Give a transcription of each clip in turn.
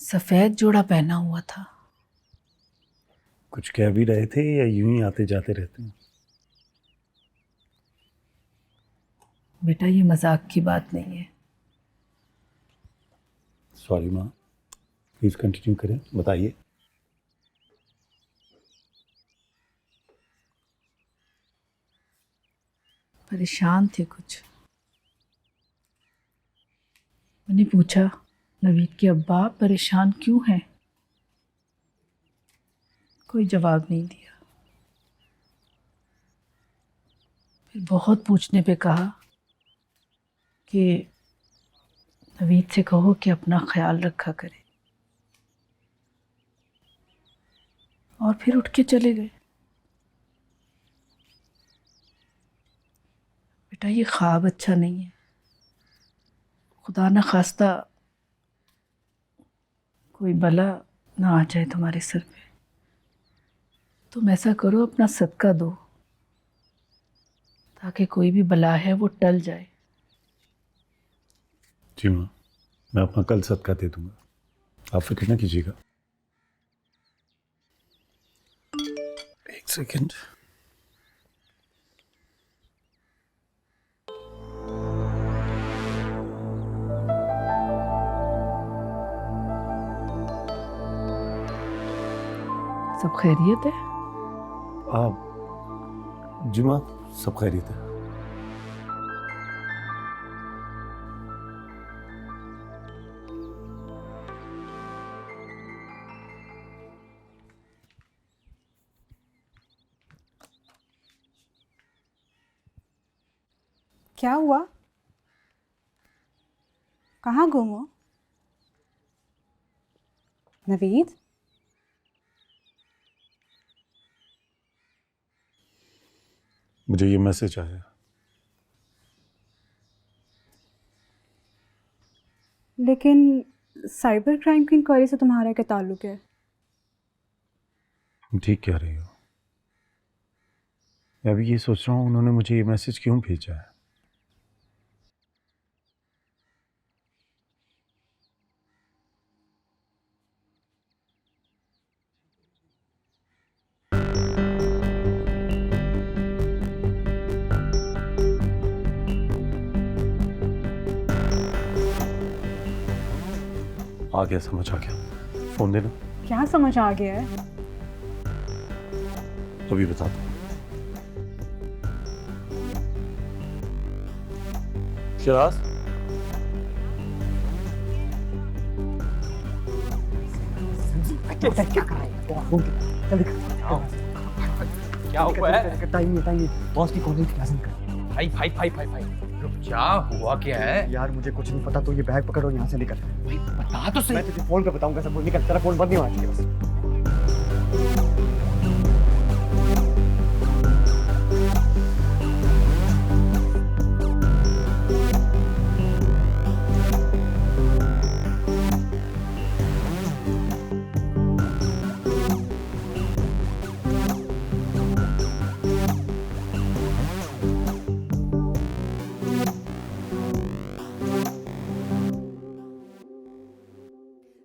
सफेद जोड़ा पहना हुआ था। कुछ कह भी रहे थे या यूं ही आते जाते रहते हैं? बेटा ये मजाक की बात नहीं है। सॉरी माँ, प्लीज कंटिन्यू करें, बताइए। परेशान थे कुछ। मैंने पूछा नवीद के अब्बा परेशान क्यों हैं? कोई जवाब नहीं दिया। फिर बहुत पूछने पे कहा कि नवीद से कहो कि अपना ख्याल रखा करे, और फिर उठ के चले गए। बेटा ये ख्वाब अच्छा नहीं है। खुदा न खास्ता कोई बला ना आ जाए तुम्हारे सर पे। तुम ऐसा करो, अपना सदका दो ताकि कोई भी बला है वो टल जाए। जी माँ, मैं अपना कल सदका दे दूंगा, आप फिक्र न कीजिएगा। एक सेकंड। सब खैरियत है? जी माँ, सब खैरियत है। क्या हुआ? कहाँ गुम हो? नवीद? मुझे ये मैसेज आया। लेकिन साइबर क्राइम की इंक्वायरी से तुम्हारा क्या ताल्लुक है? ठीक कह रही हो। मैं अभी ये सोच रहा हूँ उन्होंने मुझे ये मैसेज क्यों भेजा है। आ गया, समझ आ गया। फोन देना। क्या समझ आ गया है? अभी बताता हूँ। शिराज, क्या कर रहा है? क्या हुआ है? टाइम बॉस की कॉलिंग कैंसिल कर। भाई क्या हुआ? क्या है यार मुझे कुछ नहीं पता, तो ये बैग पकड़ो, यहाँ से निकल। बता तो सही। मैं तुझे फोन पे बताऊंगा सब। निकल, तेरा फोन बंद नहीं होना चाहिए बस।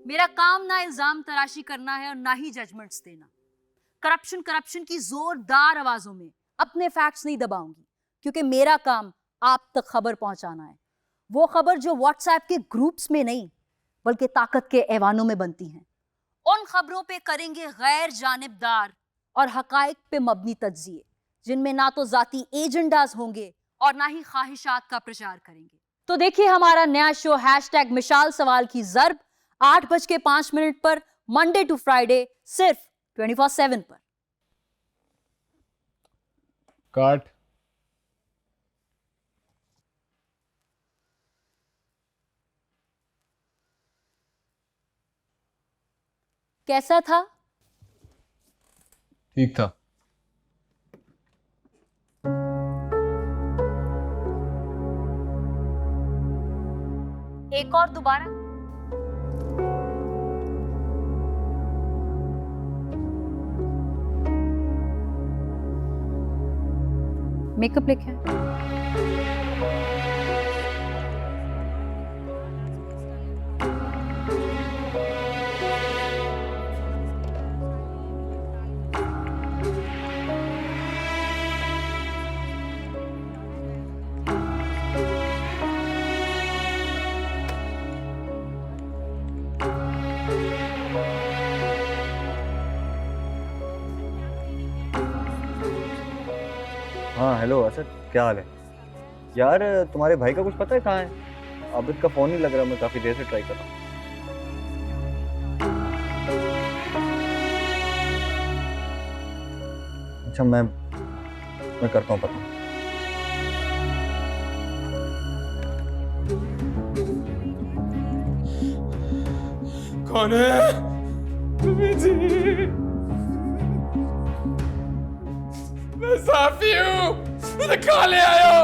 मेरा काम ना इल्जाम तराशी करना है और ना ही जजमेंट्स देना। करप्शन की जोरदार आवाजों में अपने फैक्ट्स नहीं दबाऊंगी, क्योंकि मेरा काम आप तक खबर पहुंचाना है। वो खबर जो व्हाट्सएप के ग्रुप्स में नहीं बल्कि ताकत के ऐवानों में बनती हैं। उन खबरों पे करेंगे गैर जानिबदार और हकाइक पे मबनी तज्जिए, जिनमें ना तो जाती एजेंडाज होंगे और ना ही ख्वाहिशात का प्रचार करेंगे। तो देखिए हमारा नया शो #मिशाल सवाल की ज़र्ब 8:05 पर मंडे टू फ्राइडे सिर्फ 24/7 पर। काट। कैसा था? ठीक था। एक और दोबारा। मेकअप लेके आए। हाँ हेलो असद, क्या हाल है यार? तुम्हारे भाई का कुछ पता है कहाँ है? आबिद का फ़ोन नहीं लग रहा, मैं काफ़ी देर से ट्राई कर रहा हूँ। अच्छा मैं करता हूँ पता। कौन है? मैं साफी हूँ, मुझे कहाँ ले आए हो?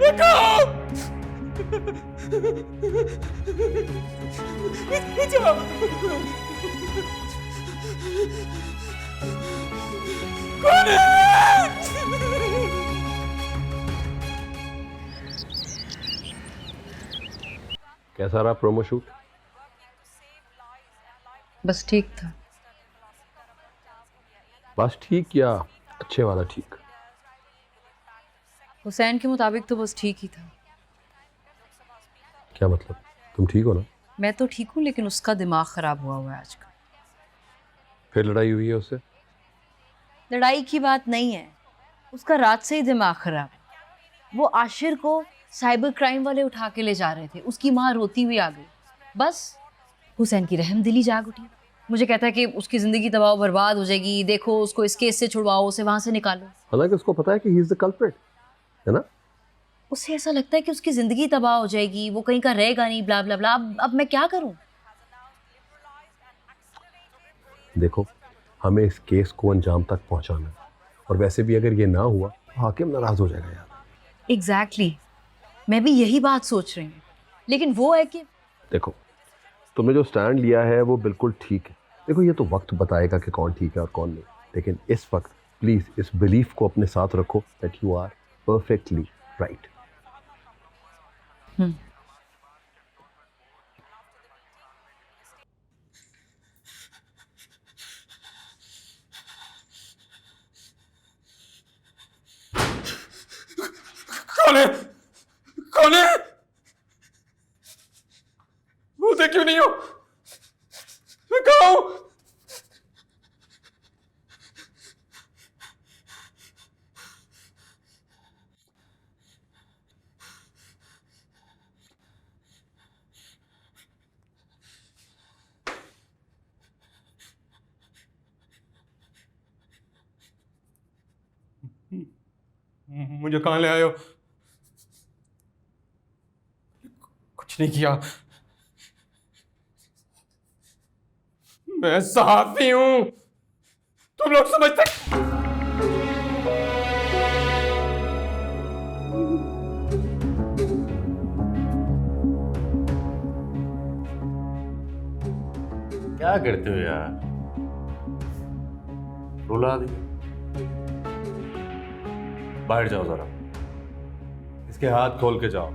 रुको! बचाओ! कौन है? कैसा रहा प्रोमो शूट? बस ठीक था। बस ठीक या अच्छे वाला ठीक? हुसैन के मुताबिक तो बस ठीक ही था। क्या मतलब? तुम ठीक हो ना? मैं तो ठीक हूँ, लेकिन उसका दिमाग खराब हुआ है आजकल। फिर लड़ाई हुई है उससे? लड़ाई की बात नहीं है, उसका रात से ही दिमाग खराब है। वो आशिर को साइबर क्राइम वाले उठा के ले जा रहे थे, उसकी माँ रोती हुई आ गई। बस हुसैन की रहमदिली जाग उठी। मुझे कहता है कि उसकी ज़िंदगी तबाह बर्बाद हो जाएगी, देखो उसको इस केस से छुड़वाओ, उसे वहाँ से निकालो। हालांकि उसको पता है कि ही इज द कल्प्रिट, है ना? उसे ऐसा लगता है कि उसकी ज़िंदगी तबाह हो जाएगी, वो कहीं का रहेगा नहीं, ब्ला ब्ला ब्ला। अब मैं क्या करूँ? देखो, हमें इस केस को अंजाम तक पहुंचाना है, और वैसे भी अगर ये ना हुआ हाकिम नाराज हो जाएगा यार। एग्जैक्टली, मैं भी यही बात सोच रही हूँ, लेकिन वो है कि देखो, तुमने जो स्टैंड लिया है वो बिल्कुल ठीक है। देखो, ये तो वक्त बताएगा कि कौन ठीक है और कौन नहीं, लेकिन इस वक्त प्लीज इस बिलीफ को अपने साथ रखो that you are perfectly right. कौन है? कौन है? मुझे क्यों नहीं हो? मैं कहाँ हूँ? मुझे कहाँ ले आए हो? कुछ नहीं किया, मैं सहाफी हूं, तुम लोग समझते? क्या करते हो यार? रुला दिया। बाहर जाओ जरा, इसके हाथ खोल के जाओ।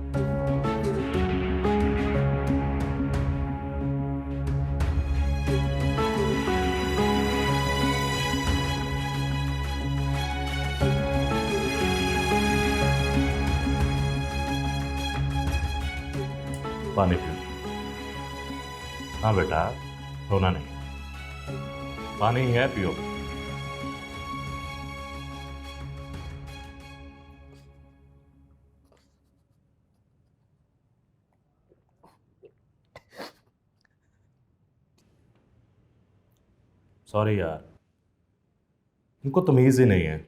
पानी पियो। हाँ बेटा, रोना नहीं, पानी है, पियो। सॉरी यार, इनको तमीज़ ही नहीं है,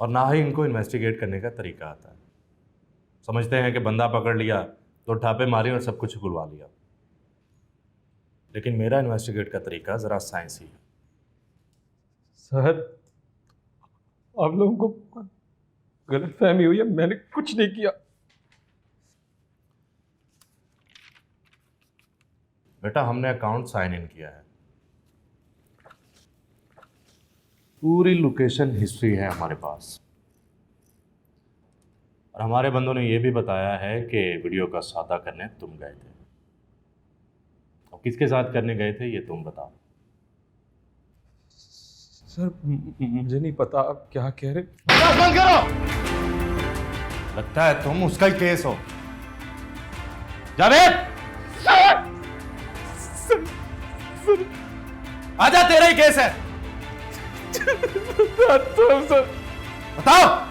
और ना ही इनको इन्वेस्टिगेट करने का तरीका आता है। समझते हैं कि बंदा पकड़ लिया तो ठापे मारे और सब कुछ खुलवा लिया, लेकिन मेरा इन्वेस्टिगेट का तरीका ज़रा साइंसी है। सर, आप लोगों को गलतफहमी हुई है, मैंने कुछ नहीं किया। बेटा, हमने अकाउंट साइन इन किया है, पूरी लोकेशन हिस्ट्री है हमारे पास, और हमारे बंदों ने यह भी बताया है कि वीडियो का सौदा करने तुम गए थे। और किसके साथ करने गए थे ये तुम बताओ। सर, मुझे नहीं पता आप क्या कह रहे। बंद करो, लगता है तुम उसका ही केस हो। जावेद! आजा, तेरा ही केस है। सर बताओ।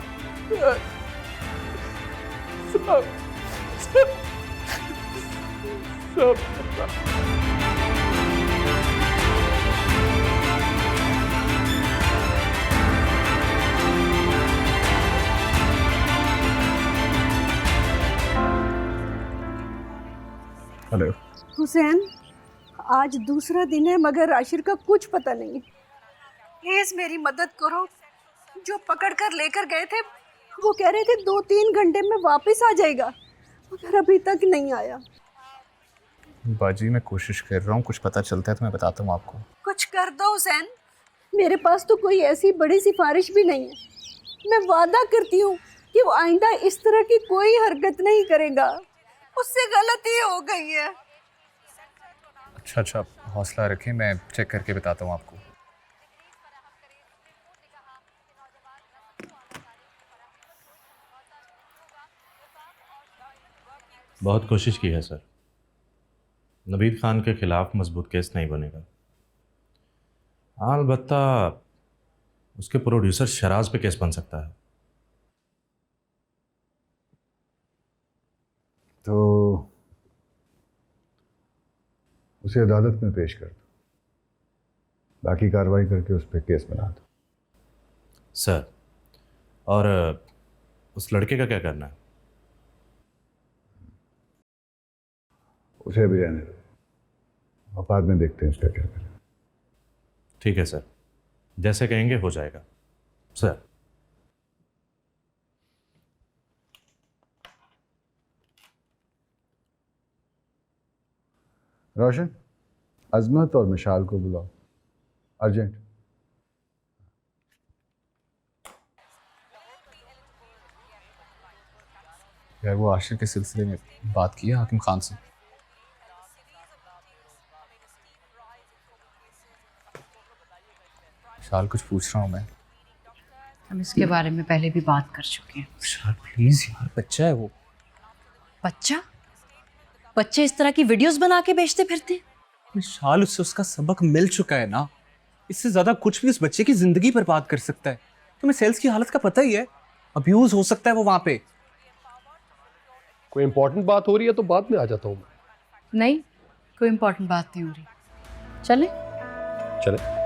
हेलो। हुसैन, आज दूसरा दिन है मगर आशिर का कुछ पता नहीं। प्लीज मेरी मदद करो। जो पकड़ कर लेकर गए थे वो कह रहे थे 2-3 घंटे में वापस आ जाएगा, मगर अभी तक नहीं आया। बाजी मैं कोशिश कर रहा हूँ, कुछ पता चलता है तो मैं बताता हूँ आपको। कुछ कर दो हुसैन, मेरे पास तो कोई ऐसी बड़ी सिफारिश भी नहीं है। मैं वादा करती हूँ कि वो आइंदा इस तरह की कोई हरकत नहीं करेगा। उससे गलती हो गई है। अच्छा, हौसला रखें, मैं चेक करके बताता हूँ आपको। बहुत कोशिश की है सर। नवीद खान के खिलाफ मजबूत केस नहीं बनेगा। हाँ, अलबत्ता उसके प्रोड्यूसर शराज पे केस बन सकता है। तो उसे अदालत में पेश कर दो, बाकी कार्रवाई करके उस पर केस बना दो। सर, और उस लड़के का क्या करना है? उसे भी रहने दो, और बाद में देखते हैं उसका क्या करें। ठीक है सर, जैसे कहेंगे हो जाएगा सर। रोशन, अजमत और मिशाल को बुलाओ, अर्जेंट। यार वो आशिर के सिलसिले में बात की है हाकिम खान से? विशाल, कुछ पूछ रहा हूँ मैं। हम इसके बारे में पहले भी बात कर चुके हैं। विशाल प्लीज यार, बच्चा है वो। बच्चा? बच्चे इस तरह की वीडियोस बना के बेचते फिरते? विशाल, उससे उसका सबक मिल चुका है ना। इससे ज्यादा कुछ भी उस बच्चे की जिंदगी बर्बाद कर सकता है। तुम्हें सेल्स की हालत का पता ही है, अब्यूज हो सकता है वो वहां पे। कोई इंपॉर्टेंट बात हो रही है तो बाद में आ जाता हूँ मैं। नहीं, कोई इंपॉर्टेंट बात नहीं हो रही। चले? चले।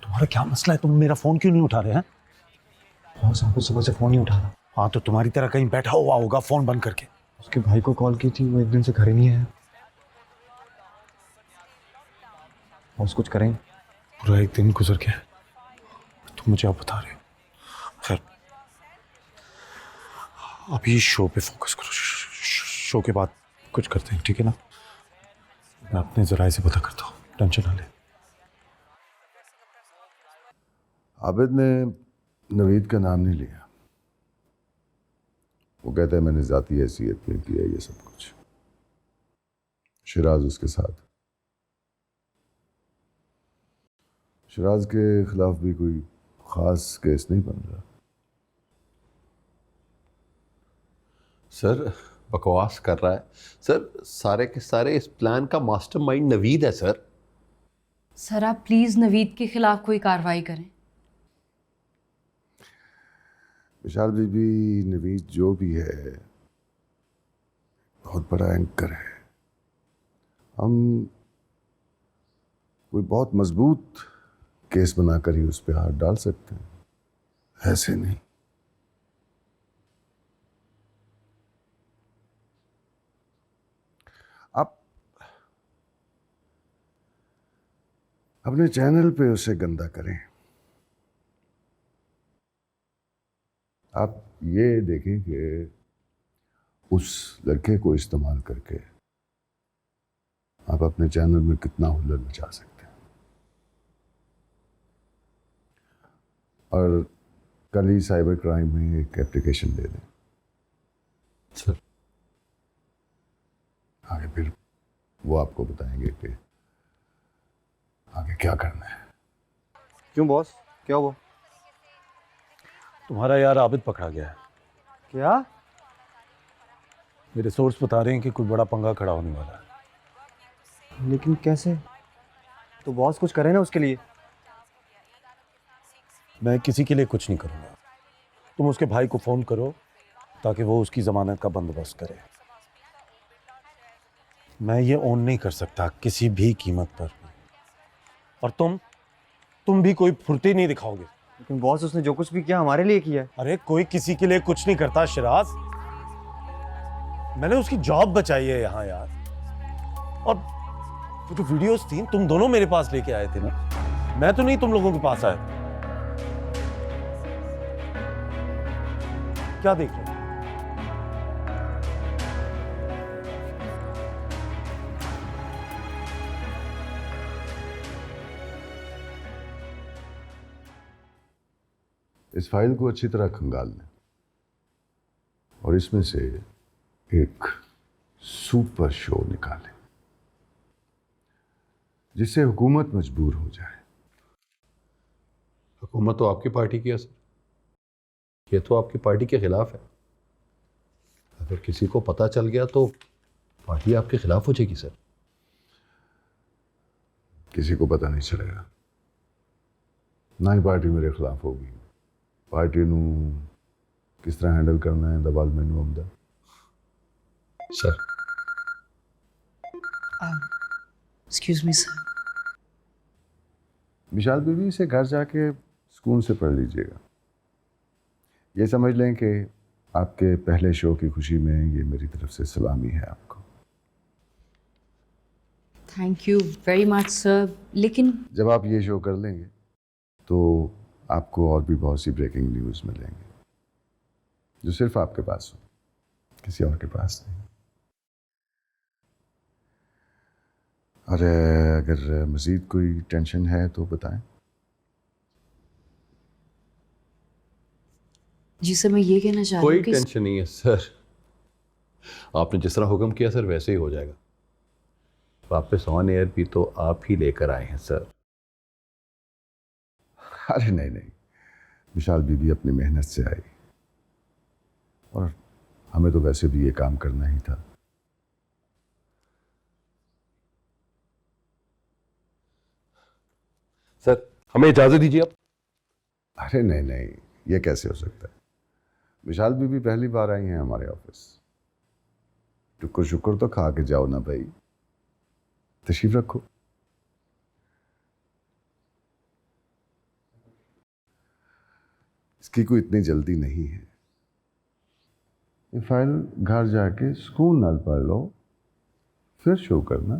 तुम्हारा क्या मसला है? तुम मेरा फोन क्यों नहीं उठा रहे हैं? बॉस, हमको सुबह से फोन नहीं उठा रहा। हाँ, तो तुम्हारी तरह कहीं बैठा हुआ होगा फोन बंद करके। उसके भाई को कॉल की थी, वो एक दिन से घर ही नहीं आया। बॉस कुछ करें? पूरा एक दिन गुजर गया, तुम मुझे अब बता रहे हो। खैर, अभी शो पे फोकस करो। शो के बाद कुछ करते हैं, ठीक है ना? मैं अपने जराये से पता करता हूँ, टेंशन ना ले। आबिद ने नवीद का नाम नहीं लिया। वो कहता है मैंने ज़ाती हैसियत में किया ये सब कुछ। शिराज उसके साथ। शिराज के खिलाफ भी कोई खास केस नहीं बन रहा। सर बकवास कर रहा है सर। सारे के सारे इस प्लान का मास्टरमाइंड नवीद है सर। सर आप प्लीज नवीद के खिलाफ कोई कार्रवाई करें। विशाल बीबी, नवीद जो भी है बहुत बड़ा एंकर है। हम कोई बहुत मजबूत केस बनाकर ही उस पर हाथ डाल सकते हैं, ऐसे नहीं। आप अपने चैनल पे उसे गंदा करें। आप ये देखें कि उस लड़के को इस्तेमाल करके आप अपने चैनल में कितना हुल्लड़ मचा सकते हैं। और कल ही साइबर क्राइम में एक एप्लीकेशन दे दें सर। आगे फिर वो आपको बताएंगे कि आगे क्या करना है। क्यों बॉस, क्या हुआ? तुम्हारा यार आबिद पकड़ा गया है। क्या? मेरे सोर्स बता रहे हैं कि कोई बड़ा पंगा खड़ा होने वाला है। लेकिन कैसे? तो बॉस कुछ करे ना उसके लिए। मैं किसी के लिए कुछ नहीं करूंगा। तुम उसके भाई को फोन करो ताकि वो उसकी जमानत का बंदोबस्त करे। मैं ये ऑन नहीं कर सकता किसी भी कीमत पर। और तुम भी कोई फुर्ती नहीं दिखाओगे। लेकिन बॉस उसने जो कुछ भी किया हमारे लिए किया है। अरे कोई किसी के लिए कुछ नहीं करता शिराज। मैंने उसकी जॉब बचाई है यहाँ यार। और वो जो वीडियोस थी तुम दोनों मेरे पास लेके आए थे ना, मैं तो नहीं तुम लोगों के पास आया। क्या देख रहे हो? इस फाइल को अच्छी तरह खंगाल लें और इसमें से एक सुपर शो निकालें जिससे हुकूमत मजबूर हो जाए। हुकूमत तो आपकी पार्टी की है सर, ये तो आपकी पार्टी के खिलाफ है। अगर किसी को पता चल गया तो पार्टी आपके खिलाफ हो जाएगी सर। किसी को पता नहीं चलेगा, ना ही पार्टी मेरे खिलाफ होगी। पार्टी नू किस तरह हैंडल करना है दबाल मैनू आंदा sir. Excuse me sir. Vishal बीवी से घर जाके सुकून से पढ़ लीजिएगा। ये समझ लें कि आपके पहले शो की खुशी में ये मेरी तरफ से सलामी है आपको। Thank you very much sir. लेकिन जब आप ये शो कर लेंगे तो आपको और भी बहुत सी ब्रेकिंग न्यूज़ मिलेंगी जो सिर्फ आपके पास हो, किसी और के पास नहीं। और अगर मज़ीद कोई टेंशन है तो बताएं। जी सर, मैं ये कहना चाह रही कोई हूँ कि टेंशन नहीं है सर, आपने जिस तरह हुक्म किया सर वैसे ही हो जाएगा। वापस ऑन एयर भी तो आप ही लेकर आए हैं सर। अरे नहीं नहीं, विशाल बीबी अपनी मेहनत से आई और हमें तो वैसे भी ये काम करना ही था। सर हमें इजाजत दीजिए आप। अरे नहीं नहीं, ये कैसे हो सकता है? विशाल बीबी पहली बार आई हैं हमारे ऑफिस। टुक्कर शुक्र तो खा के जाओ ना भाई, तशरीफ रखो। इसकी कोई इतनी जल्दी नहीं है। ये फाइल घर जाके सुकून नाल पढ़ लो, फिर शो करना।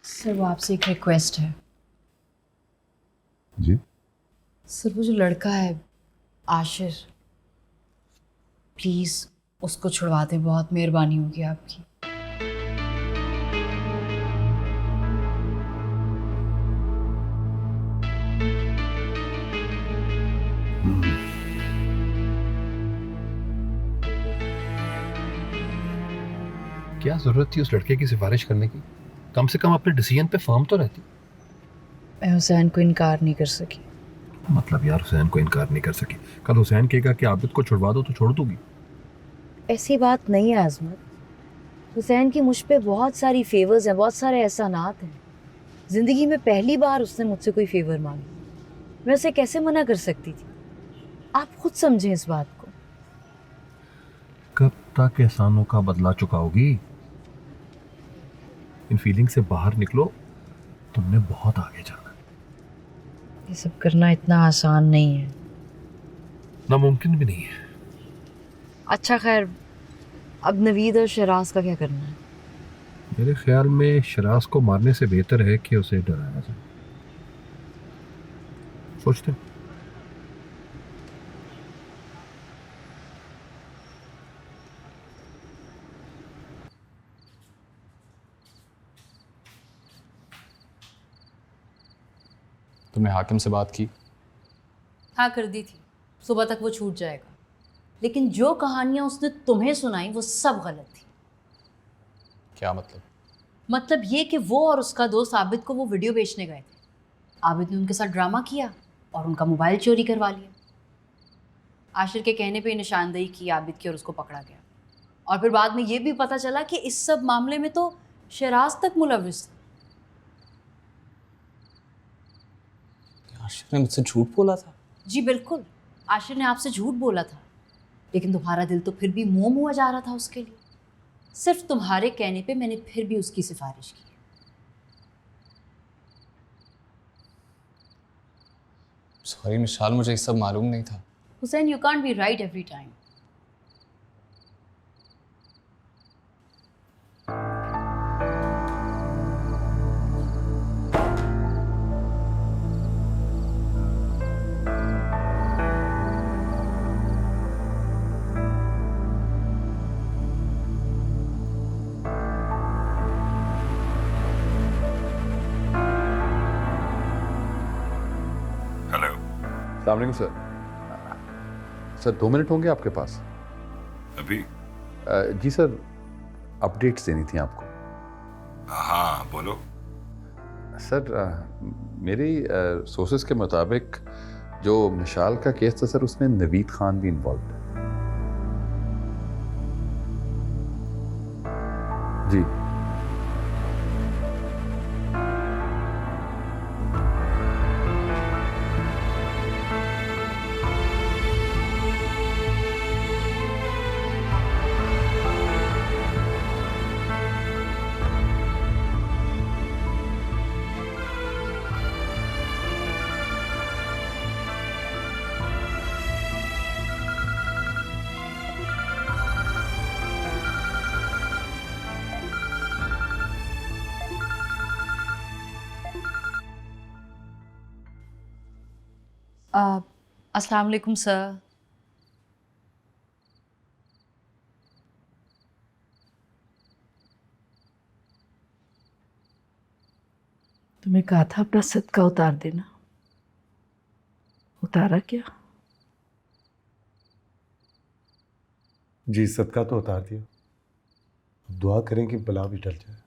सर वो आपसे एक रिक्वेस्ट है। जी सर वो जो लड़का है आशिर, प्लीज़ उसको छुड़वा दें, बहुत मेहरबानी होगी आपकी। क्या जरूरत थी उस लड़के की सिफारिश करने की? कम से कम अपने डिसीजन पे फर्म तो रहती। मैं हुसैन को इनकार नहीं कर सकी। मतलब यार हुसैन को इनकार नहीं कर सकी। कल हुसैन कहेगा कि आबिद को छुड़वा दो तो छोड़ दूंगी? ऐसी बात नहीं है आजमत। हुसैन की मुझ पे बहुत सारी फेवर्स हैं, बहुत सारे एहसानात हैं। ज़िंदगी में पहली बार उसने मुझसे कोई फेवर मांगी, मैं उसे कैसे मना कर सकती थी? आप खुद समझें इस बात को। कब तक एहसानों का बदला चुकाओगी? इन फीलिंग से बाहर निकलो, तुमने बहुत आगे जाना। ये सब करना इतना आसान नहीं है। नामुमकिन भी नहीं है। अच्छा खैर, अब नवीद और शराज का क्या करना है? मेरे ख्याल में शराज को मारने से बेहतर है कि उसे डराया जाए। सोचते हैं। तुमने हाकिम से बात की? हाँ कर दी थी, सुबह तक वो छूट जाएगा। लेकिन जो कहानियाँ उसने तुम्हें सुनाई वो सब गलत थी। क्या मतलब? मतलब ये कि वो और उसका दोस्त आबिद को वो वीडियो बेचने गए थे। आबिद ने उनके साथ ड्रामा किया और उनका मोबाइल चोरी करवा लिया। आशिर के कहने पे निशानदेही की आबिद की और उसको पकड़ा गया। और फिर बाद में ये भी पता चला कि इस सब मामले में तो शराज तक मुलविस था। आशिर ने मुझसे झूठ बोला था? जी बिल्कुल, आशिर ने आपसे झूठ बोला था, लेकिन तुम्हारा दिल तो फिर भी मुँह मुआ जा रहा था उसके लिए। सिर्फ तुम्हारे कहने पे मैंने फिर भी उसकी सिफारिश की। सॉरी मिशाल, मुझे ये सब मालूम नहीं था। Hussain, you can't be right every time. अस्सलाम वालेकुम सर। 2 मिनट होंगे आपके पास? अभी? जी सर, अपडेट्स देनी थी आपको। हाँ बोलो। सर मेरी सोर्सेज के मुताबिक जो मिशाल का केस था सर, उसमें नवीद खान भी इन्वॉल्व है। जी अस्सलाम वालेकुम सर। तुम्हें कहा था अपना सदका उतार देना, उतारा क्या? जी सदका तो उतार दिया, दुआ करें कि बला भी टल जाए।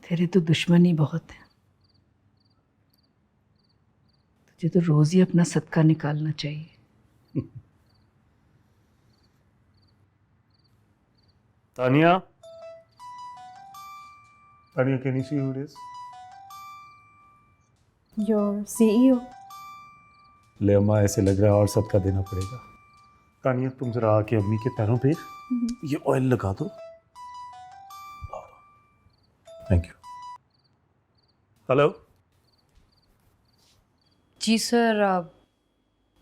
तेरे तो दुश्मन ही बहुत है, तुझे तो रोज ही अपना सदका निकालना चाहिए। Tania, Tania, can you see who it is? Your CEO. ले अम्मा, ऐसे लग रहा है और सबका देना पड़ेगा। तानिया, तुम जरा आके अम्मी के पैरों पे ये ऑयल लगा दो। Thank you. हेलो जी सर,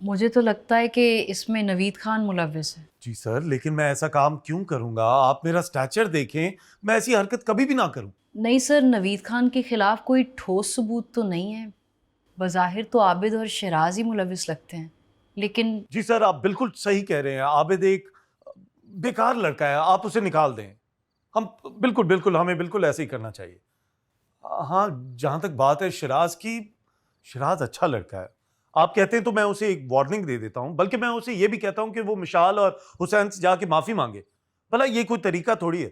मुझे तो लगता है कि इसमें नवीद खान मुलविस है। जी सर, लेकिन मैं ऐसा काम क्यों करूंगा? आप मेरा स्टैचर देखें, मैं ऐसी हरकत कभी भी ना करूं। नहीं सर, नवीद खान के खिलाफ कोई ठोस सबूत तो नहीं है। बज़ाहिर तो आबिद और शराज ही मुलविस लगते हैं, लेकिन जी सर, आप बिल्कुल सही कह रहे हैं। आबिद एक बेकार लड़का है, आप उसे निकाल दें। हम बिल्कुल बिल्कुल हमें बिल्कुल ऐसे ही करना चाहिए। हाँ, जहां तक बात है शराज की, शराज अच्छा लड़का है। आप कहते हैं तो मैं उसे एक वार्निंग दे देता हूं, बल्कि मैं उसे ये भी कहता हूं कि वो मिशाल और हुसैन से जाके माफी मांगे। भला ये कोई तरीका थोड़ी है।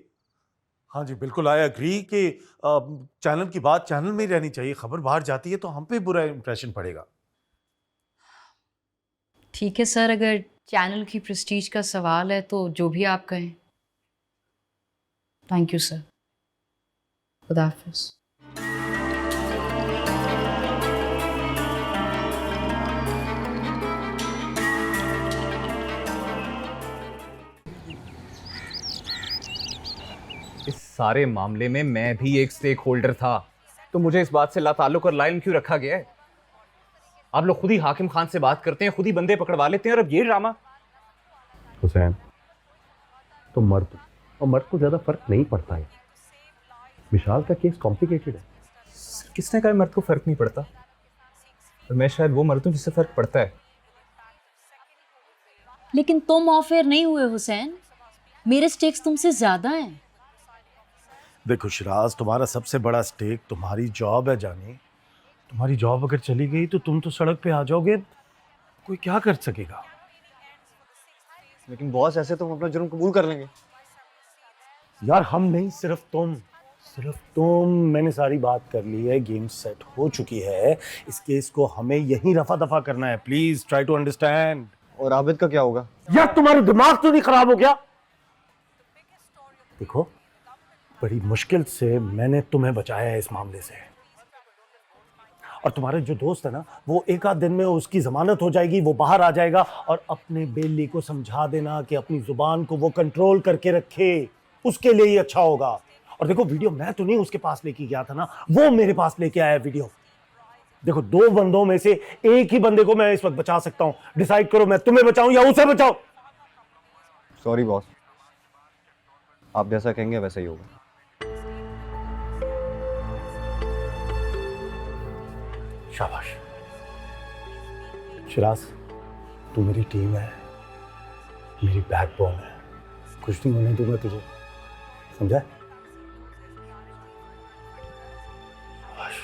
हाँ जी बिल्कुल, आई एग्री कि चैनल की बात चैनल में ही रहनी चाहिए। खबर बाहर जाती है तो हम पे बुरा इंप्रेशन पड़ेगा। ठीक है सर, अगर चैनल की प्रेस्टीज का सवाल है तो जो भी आप कहें। थैंक यू सर, खुदा हाफिज़। इस सारे मामले में मैं भी एक स्टेक होल्डर था, तो मुझे इस बात से लाताल्लुक और लाइल क्यों रखा गया है? आप लोग खुद ही हाकिम खान से बात करते हैं, खुद ही बंदे पकड़वा लेते हैं, और अब ये ड्रामा। हुसैन, तो मर्द और मर्द को ज्यादा फर्क नहीं पड़ता है। विशाल का केस कॉम्प्लिकेटेड है। किसने कहा मर्द को फर्क नहीं पड़ता? और मैं शायद वो मर्द हूं जिससे फर्क पड़ता है। लेकिन तुम ऑफेयर नहीं हुए हुसैन, मेरे स्टेक्स तुमसे ज्यादा हैं। देखो शिराज, तुम्हारा सबसे बड़ा स्टेक तुम्हारी जॉब है जानी। तुम्हारी जॉब अगर चली गई तो तुम तो सड़क पे आ जाओगे, कोई क्या कर सकेगा। लेकिन बॉस ऐसे तो हम अपना जुर्म कबूल कर लेंगे। यार हम नहीं, सिर्फ तुम। मैंने सारी बात कर ली है, गेम सेट हो चुकी है। इस केस को हमें यहीं रफा दफा करना है। Please try to understand. और आबिद का क्या होगा? यार तुम्हारा दिमाग तो नहीं खराब हो गया? देखो, बड़ी मुश्किल से मैंने तुम्हें बचाया है इस मामले से, और तुम्हारे जो दोस्त है ना, वो एक आध दिन में उसकी जमानत हो जाएगी, वो बाहर आ जाएगा। और अपने बेली को समझा देना कि अपनी जुबान को वो कंट्रोल करके रखे, उसके लिए ही अच्छा होगा। और देखो, वीडियो मैं तो नहीं उसके पास लेके गया था ना, वो मेरे पास लेके आया वीडियो। देखो, 2 बंदों में से एक ही बंदे को मैं इस वक्त बचा सकता हूं। डिसाइड करो, मैं तुम्हें बचाऊं या उसे बचाऊं। सॉरी बॉस, आप जैसा कहेंगे वैसा ही होगा। शाबाश शिराज, तू मेरी टीम है, मेरी बैकबोन है। कुछ नहीं होने दूंगा तुझे, समझा? शाबाश।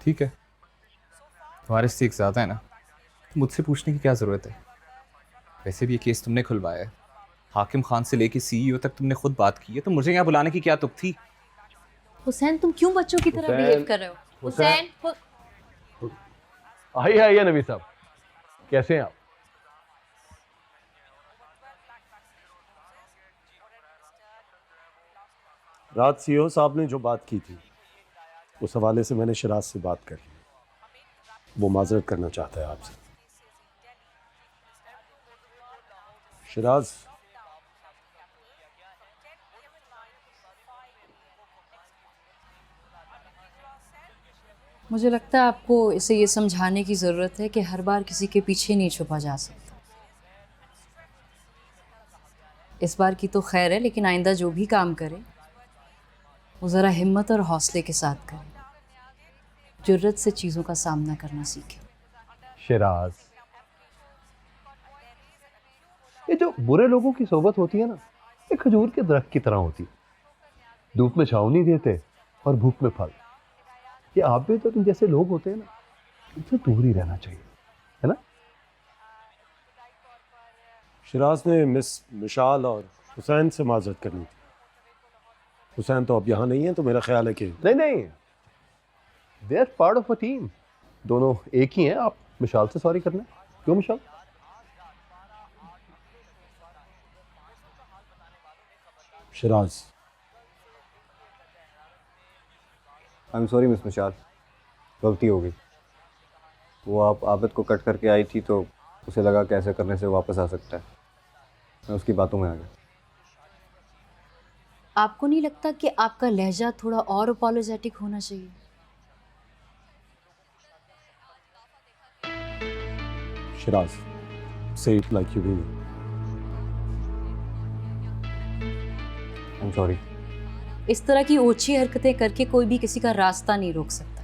ठीक है, तुम्हारे स्टेक ज़्यादा है ना, तो मुझसे पूछने की क्या ज़रूरत है। वैसे भी ये केस तुमने खुलवाया है, हाकिम खान से लेके सीईओ तक तुमने खुद बात की है, तो मुझे यहाँ बुलाने की क्या तुक थी। हुसैन, तुम क्यों बच्चों की तरह बिहेव कर रहे हो? हुसैन, आइए नबी साहब, कैसे हैं आप? रात सीईओ साहब ने जो बात की थी, उस हवाले से मैंने शिराज से बात करी। वो माजरत करना चाहता है आपसे। शिराज, मुझे लगता है आपको इसे ये समझाने की ज़रूरत है कि हर बार किसी के पीछे नहीं छुपा जा सकता। इस बार की तो खैर है, लेकिन आइंदा जो भी काम करे वो ज़रा हिम्मत और हौसले के साथ करे, जुर्रत से चीज़ों का सामना करना सीखे। शिराज, ये जो बुरे लोगों की सोबत होती है ना, ये खजूर के दरख्त की तरह होती है, धूप में छाँव नहीं देते और भूख में फल। ये आप भी तो तुम जैसे लोग होते हैं ना, उनसे दूर ही रहना चाहिए, है ना? शिराज ने मिस मिशाल और हुसैन से माजरत करनी थी। हुसैन तो अब यहाँ नहीं है, तो मेरा ख्याल है कि नहीं, they are part of a team. दोनों एक ही हैं। आप मिशाल से सॉरी करना। क्यों Mishal? Shiraz, I am sorry miss Mishal, गलती हो गई। वो आप आबिद को कट करके आई थी तो उसे लगा कि ऐसे करने से वापस आ सकता है, मैं उसकी बातों में आ गया। आपको नहीं लगता कि आपका लहजा थोड़ा और अपोलोजेटिक होना चाहिए? Siraj, say it like you mean it. I am sorry. इस तरह की ओछी हरकतें करके कोई भी किसी का रास्ता नहीं रोक सकता,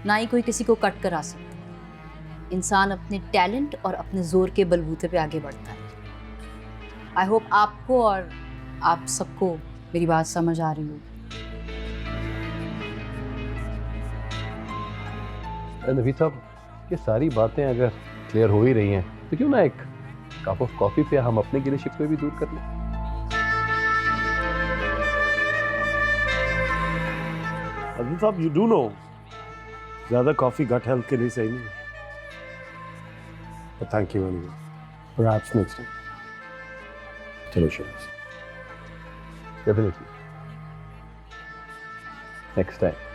ना ही कोई किसी को कट कर आ सकता। इंसान अपने टैलेंट और अपने जोर के बलबूते पे आगे बढ़ता है। आई होप आपको और आप सबको मेरी बात समझ आ रही होगी। नबी साहब, ये सारी बातें अगर क्लियर हो ही रही हैं तो क्यों ना एक कप ऑफ कॉफी पे हम अपने गिले शिकवे भी दूर कर लें। अब्दुल साहब, यू डू नो, ज्यादा कॉफी गट हेल्थ के लिए सही नहीं है। But thank you anyway. Perhaps next time. चलो शिराज। Definitely. Next time.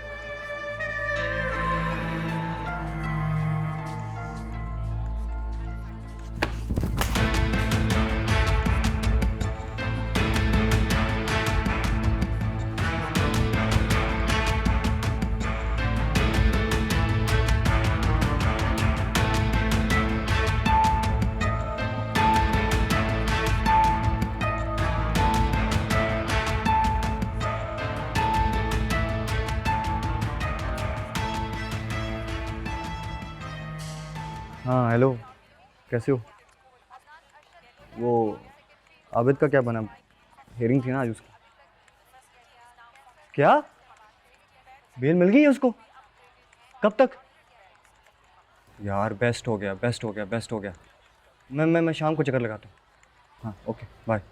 हाँ हेलो, कैसे हो? वो आबिद का क्या बना? हियरिंग थी ना आज उसकी। क्या बेल मिल गई है उसको? कब तक? यार बेस्ट हो गया, बेस्ट हो गया, बेस्ट हो गया। मैं शाम को चक्कर लगाता हूँ। हाँ ओके बाय।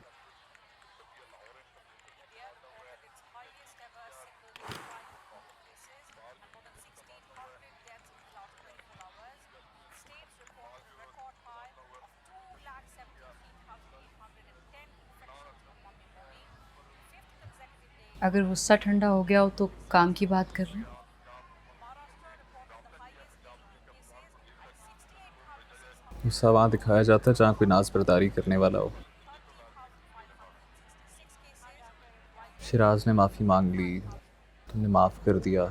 अगर गुस्सा ठंडा हो गया हो तो काम की बात कर रहे हैं। गुस्सा वहाँ दिखाया जाता है जहाँ कोई नाज बर्दारी करने वाला हो। शिराज ने माफ़ी मांग ली, तुमने माफ़ कर दिया,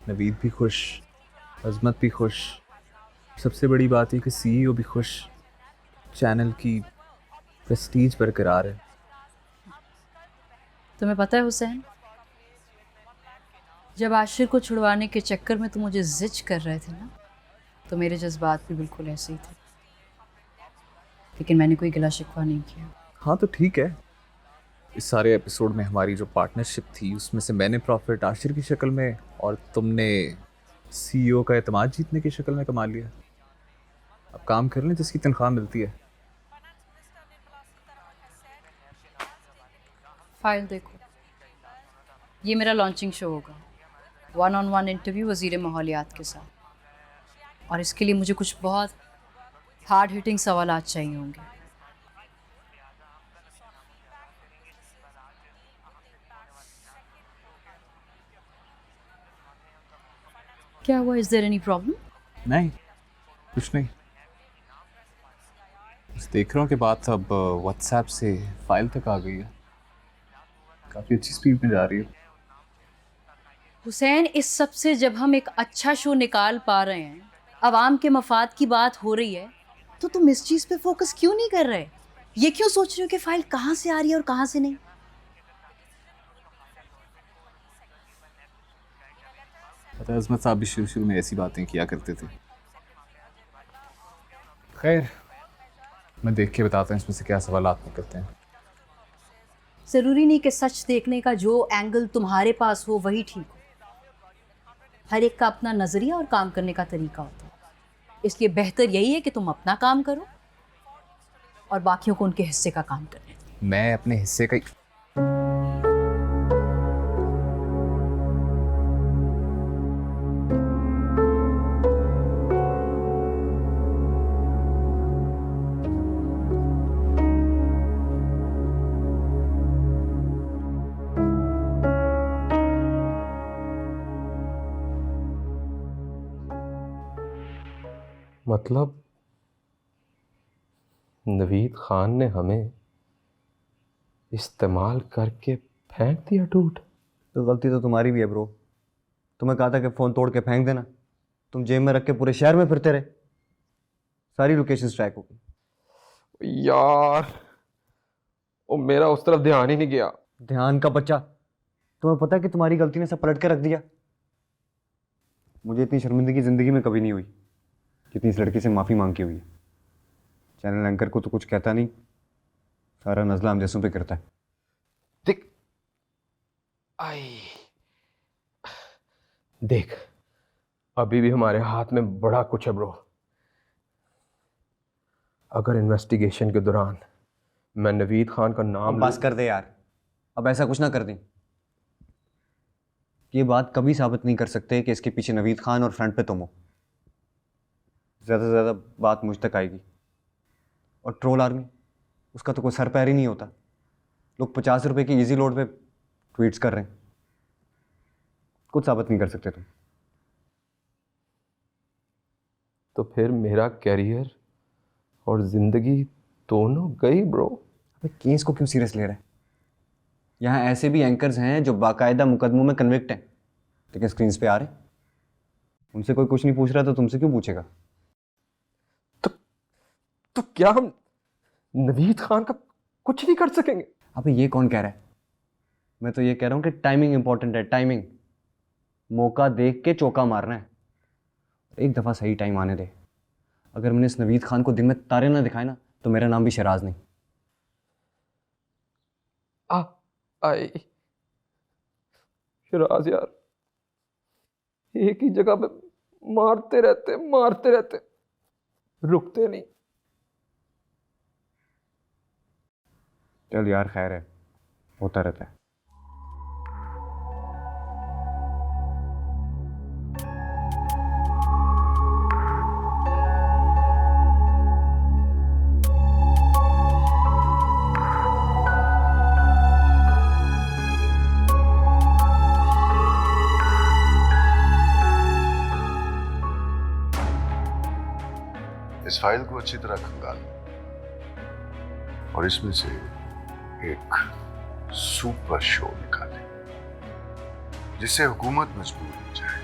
नवीद भी खुश, अजमत भी खुश, सबसे बड़ी बात है कि सीईओ भी खुश, चैनल की प्रेस्टीज बरकरार है। तुम्हें पता है हुसैन, जब आशिर को छुड़वाने के चक्कर में तुम मुझे जिच कर रहे थे ना, तो मेरे जज्बात भी बिल्कुल ऐसे ही थे, लेकिन मैंने कोई गिला शिकवा नहीं किया। हाँ तो ठीक है, इस सारे एपिसोड में हमारी जो पार्टनरशिप थी उसमें से मैंने प्रॉफिट आशिर की शक्ल में और तुमने सीईओ का एतमाद जीतने की शक्ल में कमा लिया। अब काम कर लें जिसकी तनख्वाह मिलती है। फाइल देखो, ये मेरा लॉन्चिंग शो होगा, 1-on-1 इंटरव्यू वज़ीर माहौलियात के साथ, और इसके लिए मुझे कुछ बहुत हार्ड हिटिंग सवालात चाहिए होंगे। क्या हुआ? Is there any problem? नहीं, कुछ नहीं, बस देख रहा हूँ कि बात अब व्हाट्सएप से फाइल तक आ गई है, काफ़ी अच्छी स्पीड में जा रही है। हुसैन, इस सब से जब हम एक अच्छा शो निकाल पा रहे हैं, आवाम के मफाद की बात हो रही है, तो तुम इस चीज़ पे फोकस क्यों नहीं कर रहे? ये क्यों सोच रहे हो कि फाइल कहाँ से आ रही है और कहाँ से नहीं? पता है अजमत साहब भी शुरू में ऐसी बातें किया करते थे। खैर, मैं देख के बताता हूँ इसमें से क्या सवालात निकलते हैं। ज़रूरी नहीं कि सच देखने का जो एंगल तुम्हारे पास हो वही ठीक हो। हर एक का अपना नज़रिया और काम करने का तरीका होता है, इसलिए बेहतर यही है कि तुम अपना काम करो और बाकियों को उनके हिस्से का काम करने दो। मैं अपने हिस्से का मतलब नवीद खान ने हमें इस्तेमाल करके फेंक दिया टूट। तो गलती तो तुम्हारी भी है ब्रो। तुम्हें कहा था कि फ़ोन तोड़ के फेंक देना, तुम जेब में रख के पूरे शहर में फिरते रहे, सारी लोकेशन ट्रैक हो गई। यार वो मेरा उस तरफ ध्यान ही नहीं गया। ध्यान का बच्चा, तुम्हें पता है कि तुम्हारी गलती ने सब पलट के रख दिया। मुझे इतनी शर्मिंदगी ज़िंदगी में कभी नहीं हुई जितनी इस लड़की से माफ़ी मांग की हुई है। चैनल एंकर को तो कुछ कहता नहीं, सारा नज़ला हम जैसों पे करता है। देख देख, अभी भी हमारे हाथ में बड़ा कुछ है ब्रो। अगर इन्वेस्टिगेशन के दौरान मैं नवीद खान का नाम बस कर दे यार, अब ऐसा कुछ ना कर दें। ये बात कभी साबित नहीं कर सकते कि इसके पीछे नवीद खान और फ्रंट पे तुम हो। ज़्यादा से ज़्यादा बात मुझ तक आएगी। और ट्रोल आर्मी, उसका तो कोई सर पैर ही नहीं होता। लोग 50 रुपए की इजी लोड पे ट्वीट्स कर रहे हैं, कुछ साबित नहीं कर सकते तुम। तो फिर मेरा कैरियर और ज़िंदगी दोनों गई ब्रो। अबे केस को क्यों सीरियस ले रहे हैं? यहाँ ऐसे भी एंकर्स हैं जो बाकायदा मुकदमों में कन्विक्ट हैं, लेकिन स्क्रीन्स पे आ रहे हैं। उनसे कोई कुछ नहीं पूछ रहा तो तुमसे क्यों पूछेगा? तो क्या हम नवीद खान का कुछ नहीं कर सकेंगे? अबे ये कौन कह रहा है? मैं तो ये कह रहा हूँ कि टाइमिंग इंपॉर्टेंट है, टाइमिंग। मौका देख के चौका मारना है, एक दफ़ा सही टाइम आने दे। अगर मैंने इस नवीद खान को दिन में तारे ना दिखाए ना तो मेरा नाम भी शराज नहीं। आई शिराज यार, एक ही जगह पे मारते रहते, रुकते नहीं। चल यार खैर है, होता रहता है। इस फाइल को अच्छी तरह खंगाल और इसमें से एक सुपर शो निकाले जिससे हुकूमत मजबूर हो जाए